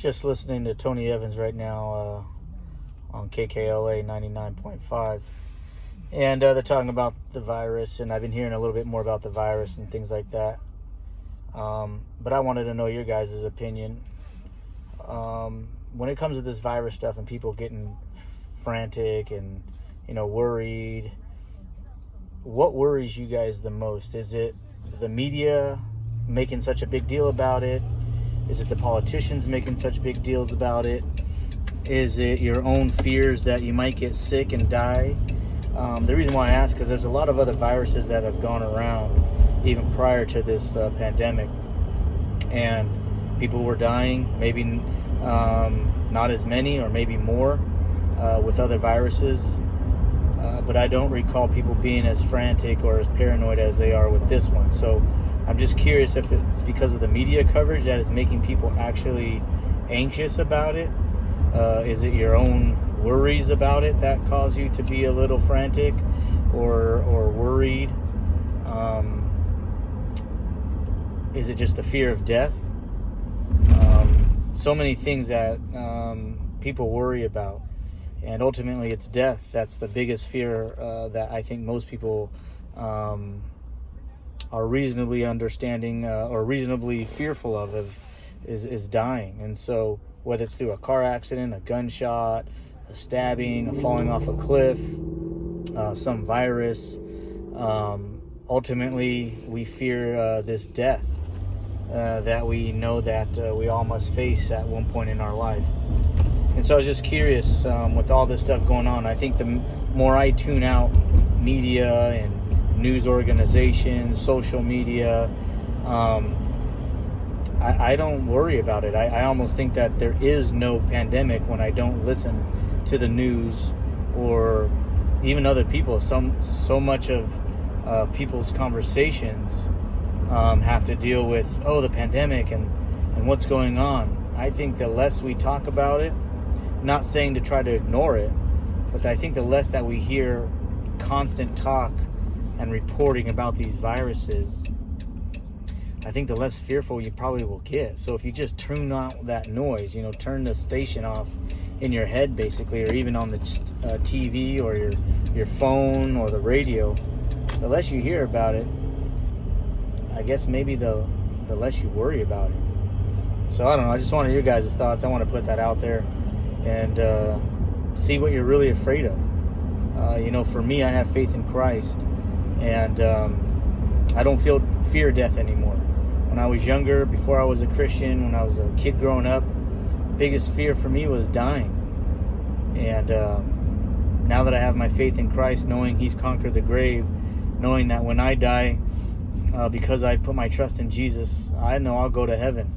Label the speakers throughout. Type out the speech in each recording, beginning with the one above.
Speaker 1: Just listening to Tony Evans right now on KKLA 99.5. And they're talking about the virus, and I've been hearing a little bit more about the virus and things like that. But I wanted to know your guys' opinion. When it comes to this virus stuff and people getting frantic and, worried, what worries you guys the most? Is it the media making such a big deal about it? Is it the politicians making such big deals about it? Is it your own fears that you might get sick and die? The reason why I ask is there's a lot of other viruses that have gone around even prior to this pandemic, and people were dying, maybe not as many or maybe more with other viruses, but I don't recall people being as frantic or as paranoid as they are with this one. So I'm just curious if it's because of the media coverage that is making people actually anxious about it. Is it your own worries about it that cause you to be a little frantic or worried? Is it just the fear of death? So many things that people worry about, and ultimately it's death. That's the biggest fear that I think most people are reasonably understanding or reasonably fearful of is dying. And so whether it's through a car accident, a gunshot, a stabbing, a falling off a cliff, some virus, ultimately we fear this death that we know that we all must face at one point in our life. And so I was just curious, with all this stuff going on, I think the more I tune out media and news organizations, social media, I don't worry about it. I almost think that there is no pandemic when I don't listen to the news or even other people. So much of people's conversations have to deal with, the pandemic and what's going on. I think the less we talk about it, not saying to try to ignore it, but I think the less that we hear constant talk and reporting about these viruses, I think the less fearful you probably will get. So if you just tune out that noise, turn the station off in your head basically, or even on the TV or your phone or the radio, the less you hear about it, I guess maybe the less you worry about it. So I don't know, I just wanted your guys' thoughts. I want to put that out there and see what you're really afraid of. For me, I have faith in Christ, and I don't fear death anymore. When I was younger, before I was a Christian, when I was a kid growing up, biggest fear for me was dying. And now that I have my faith in Christ, knowing He's conquered the grave, knowing that when I die, because I put my trust in Jesus, I know I'll go to heaven,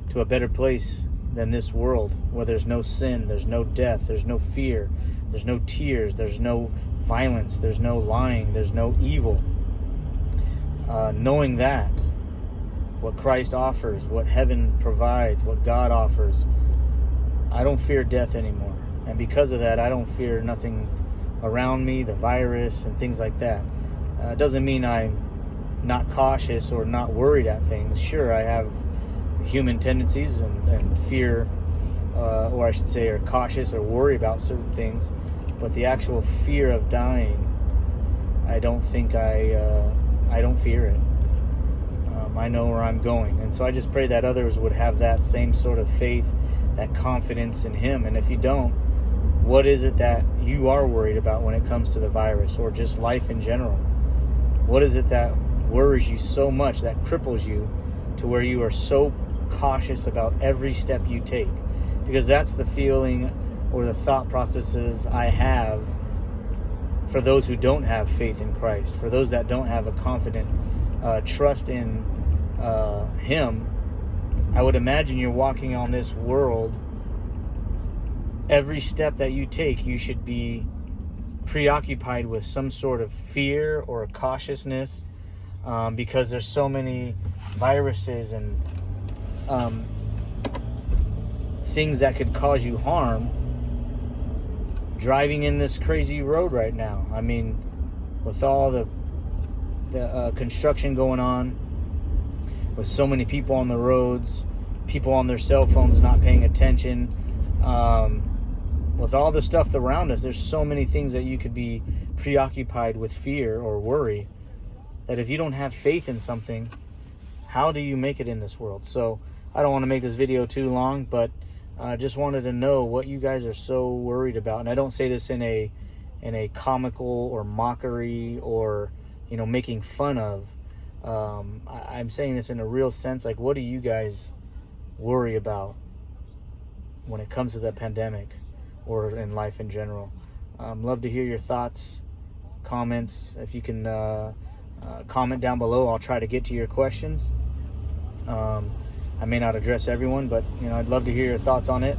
Speaker 1: to a better place than this world, where there's no sin, there's no death, there's no fear, there's no tears, there's no violence, there's no lying, there's no evil. Knowing that, what Christ offers, what heaven provides, what God offers, I don't fear death anymore. And because of that, I don't fear nothing around me, the virus and things like that. It doesn't mean I'm not cautious or not worried at things. Sure, I have human tendencies and fear, or I should say, are cautious or worry about certain things. But the actual fear of dying, I don't think I don't fear it. I know where I'm going. And so I just pray that others would have that same sort of faith, that confidence in Him. And if you don't, what is it that you are worried about when it comes to the virus or just life in general? What is it that worries you so much, that cripples you to where you are so cautious about every step you take? Because that's the feeling or the thought processes I have for those who don't have faith in Christ, for those that don't have a confident trust in Him. I would imagine you're walking on this world. Every step that you take, you should be preoccupied with some sort of fear or cautiousness, because there's so many viruses and things that could cause you harm driving in this crazy road right now. I mean, with all the construction going on, with so many people on the roads, people on their cell phones not paying attention. With all the stuff around us, there's so many things that you could be preoccupied with fear or worry, that if you don't have faith in something, how do you make it in this world? So I don't want to make this video too long, but I just wanted to know what you guys are so worried about. And I don't say this in a comical or mockery or, making fun of. I'm saying this in a real sense. Like, what do you guys worry about when it comes to the pandemic or in life in general? Love to hear your thoughts, comments. If you can comment down below, I'll try to get to your questions. I may not address everyone, but I'd love to hear your thoughts on it.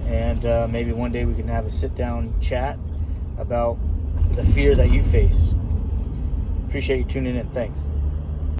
Speaker 1: And maybe one day we can have a sit-down chat about the fear that you face. Appreciate you tuning in. Thanks.